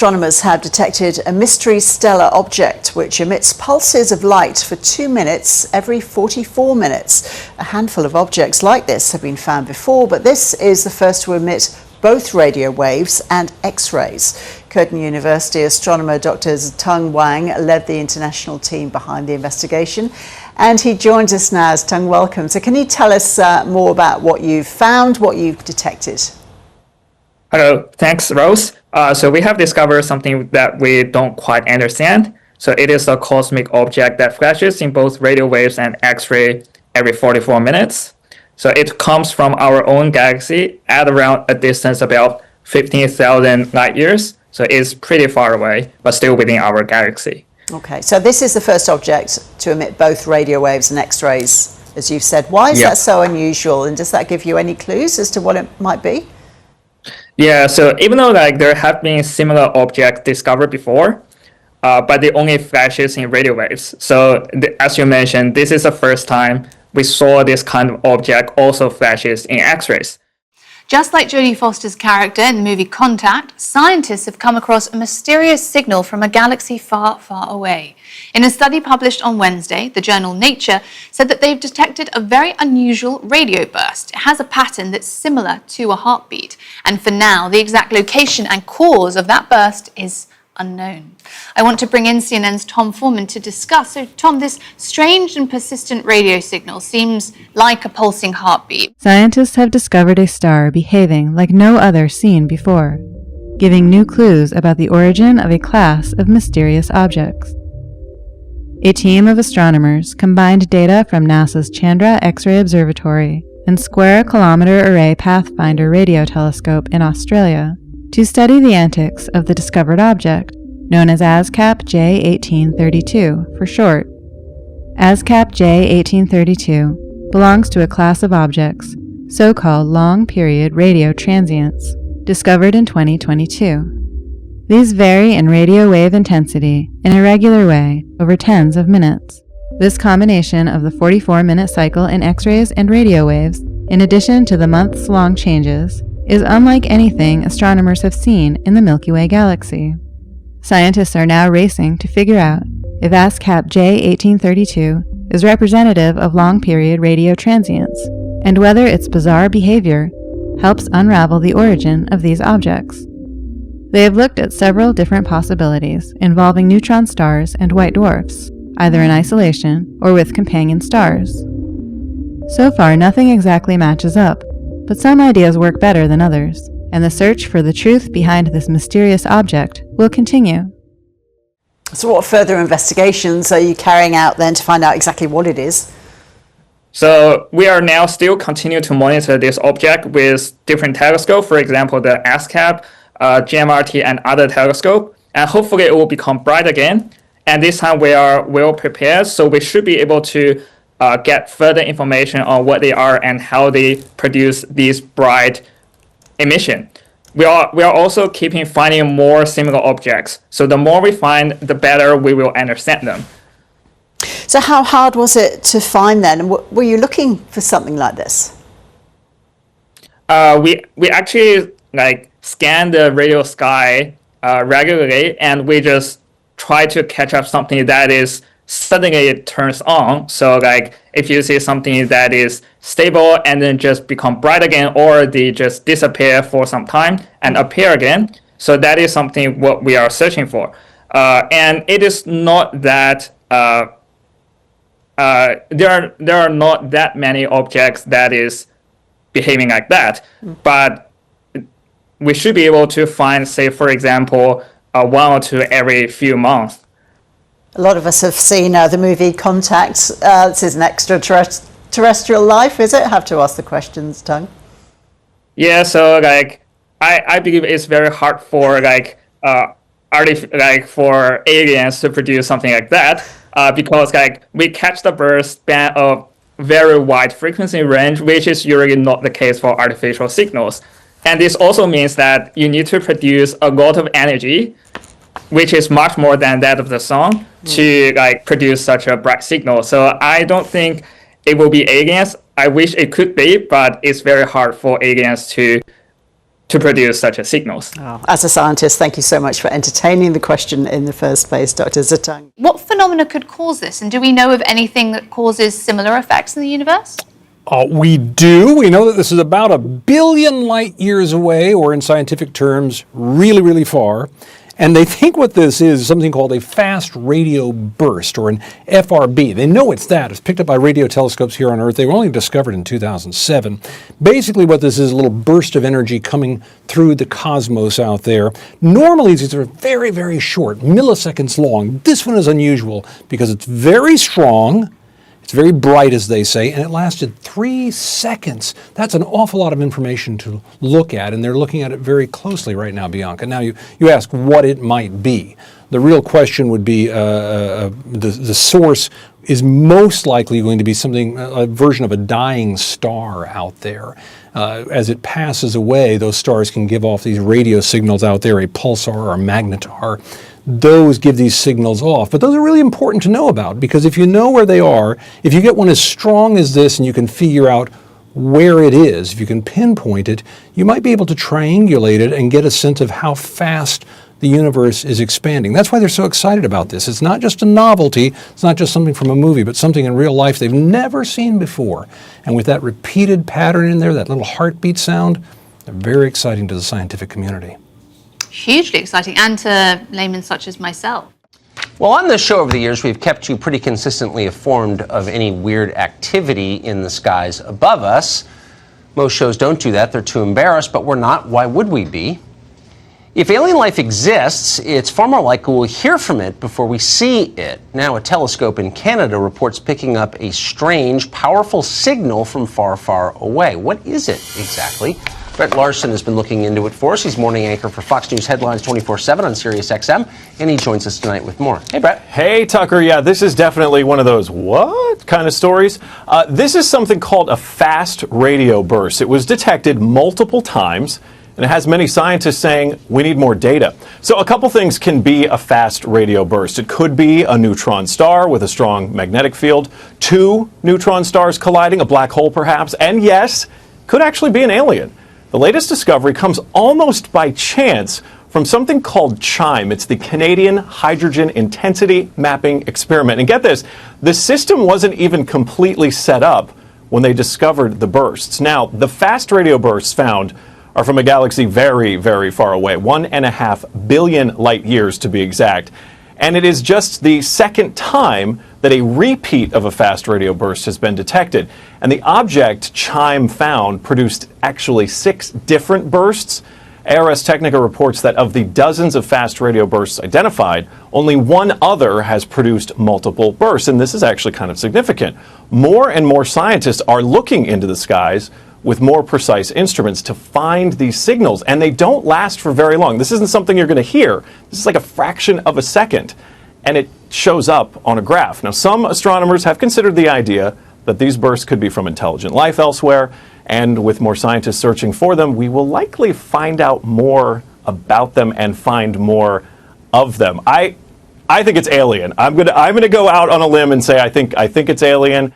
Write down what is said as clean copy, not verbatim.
astronomers have detected a mystery stellar object which emits pulses of light for 2 minutes every 44 minutes. A handful of objects like this have been found before, but this is the first to emit both radio waves and X-rays. Curtin University astronomer Dr. Tung Wang led the international team behind the investigation, and he joins us now. Tung, welcome. So can you tell us more about what you've found, what you've detected? Hello, thanks, Rose. So we have discovered something that we don't quite understand. So it is a cosmic object that flashes in both radio waves and X-ray every 44 minutes. So it comes from our own galaxy at around a distance about 15,000 light years. So it's pretty far away, but still within our galaxy. Okay, so this is the first object to emit both radio waves and X-rays, as you've said. Why is that so unusual, and does that give you any clues as to what it might be? Yeah, so even though there have been similar objects discovered before, but they only flashes in radio waves. So as you mentioned, this is the first time we saw this kind of object also flashes in X-rays. Just like Jodie Foster's character in the movie Contact, scientists have come across a mysterious signal from a galaxy far, far away. In a study published on Wednesday, the journal Nature said that they've detected a very unusual radio burst. It has a pattern that's similar to a heartbeat, and for now, the exact location and cause of that burst is unknown. I want to bring in CNN's Tom Foreman to discuss. So, Tom, this strange and persistent radio signal seems like a pulsing heartbeat. Scientists have discovered a star behaving like no other seen before, giving new clues about the origin of a class of mysterious objects. A team of astronomers combined data from NASA's Chandra X-ray Observatory and Square Kilometre Array Pathfinder radio telescope in Australia to study the antics of the discovered object, known as ASCAP J1832 for short. ASCAP J1832 belongs to a class of objects, so-called long-period radio transients, discovered in 2022. These vary in radio wave intensity in a regular way over tens of minutes. This combination of the 44-minute cycle in X-rays and radio waves, in addition to the months-long changes, is unlike anything astronomers have seen in the Milky Way galaxy. Scientists are now racing to figure out if ASCAP J1832 is representative of long-period radio transients, and whether its bizarre behavior helps unravel the origin of these objects. They have looked at several different possibilities involving neutron stars and white dwarfs, either in isolation or with companion stars. So far, nothing exactly matches up, but some ideas work better than others, and the search for the truth behind this mysterious object will continue. So what further investigations are you carrying out then to find out exactly what it is? So we are now still continuing to monitor this object with different telescopes, for example, the ASCAP, GMRT, and other telescopes, and hopefully it will become bright again. And this time we are well prepared, so we should be able to get further information on what they are and how they produce these bright emission. We are also finding more similar objects. So the more we find, the better we will understand them. So how hard was it to find then? Were you looking for something like this? We actually scan the radio sky regularly, and we just try to catch up something that is suddenly it turns on. So if you see something that is stable and then just become bright again, or they just disappear for some time and appear again. So that is something what we are searching for. And it is not that there are not that many objects that is behaving like that, but we should be able to find, say, for example, one or two every few months. A lot of us have seen the movie Contact. This is an extraterrestrial life, is it? I have to ask the questions, Tung. Yeah, so I believe it's very hard for for aliens to produce something like that, because we catch the burst span of very wide frequency range, which is usually not the case for artificial signals. And this also means that you need to produce a lot of energy, which is much more than that of the sun, to produce such a bright signal. So I don't think it will be aliens. I wish it could be, but it's very hard for aliens to to produce such a signals. As a scientist, thank you so much for entertaining the question in the first place, Dr. Zitang. What phenomena could cause this? And do we know of anything that causes similar effects in the universe? We do. We know that this is about 1 billion light years away, or in scientific terms, really, really far. And they think what this is something called a fast radio burst, or an FRB. They know it's that. It's picked up by radio telescopes here on Earth. They were only discovered in 2007. Basically what this is a little burst of energy coming through the cosmos out there. Normally these are very, very short, milliseconds long. This one is unusual because it's very strong. It's very bright, as they say, and it lasted 3 seconds. That's an awful lot of information to look at, and they're looking at it very closely right now, Bianca. Now, you ask what it might be. The real question would be the source is most likely going to be something, a version of a dying star out there. As it passes away, those stars can give off these radio signals out there, a pulsar or a magnetar. Those give these signals off. But those are really important to know about, because if you know where they are, if you get one as strong as this and you can figure out where it is, if you can pinpoint it, you might be able to triangulate it and get a sense of how fast the universe is expanding. That's why they're so excited about this. It's not just a novelty, it's not just something from a movie, but something in real life they've never seen before. And with that repeated pattern in there, that little heartbeat sound, they're very exciting to the scientific community. Hugely exciting, and to laymen such as myself. Well, on this show over the years, we've kept you pretty consistently informed of any weird activity in the skies above us. Most shows don't do that. They're too embarrassed, but we're not. Why would we be? If alien life exists, it's far more likely we'll hear from it before we see it. Now, a telescope in Canada reports picking up a strange, powerful signal from far, far away. What is it exactly? Brett Larson has been looking into it for us. He's morning anchor for Fox News Headlines 24/7 on Sirius XM, and he joins us tonight with more. Hey, Brett. Hey, Tucker. Yeah, this is definitely one of those what kind of stories. This is something called a fast radio burst. It was detected multiple times, and it has many scientists saying we need more data. So a couple things can be a fast radio burst. It could be a neutron star with a strong magnetic field, 2 neutron stars colliding, a black hole perhaps, and yes, could actually be an alien. The latest discovery comes almost by chance from something called CHIME. It's the Canadian Hydrogen Intensity Mapping Experiment. And get this, the system wasn't even completely set up when they discovered the bursts. Now, the fast radio bursts found are from a galaxy very, very far away, 1.5 billion light years to be exact. And it is just the second time that a repeat of a fast radio burst has been detected. And the object CHIME found produced actually 6 different bursts. ARS Technica reports that of the dozens of fast radio bursts identified, only one other has produced multiple bursts. And this is actually kind of significant. More and more scientists are looking into the skies with more precise instruments to find these signals, and they don't last for very long. This isn't something you're going to hear. This is like a fraction of a second, and it shows up on a graph. Now, some astronomers have considered the idea that these bursts could be from intelligent life elsewhere, and with more scientists searching for them, we will likely find out more about them and find more of them. I think it's alien. I'm gonna go out on a limb and say I think it's alien.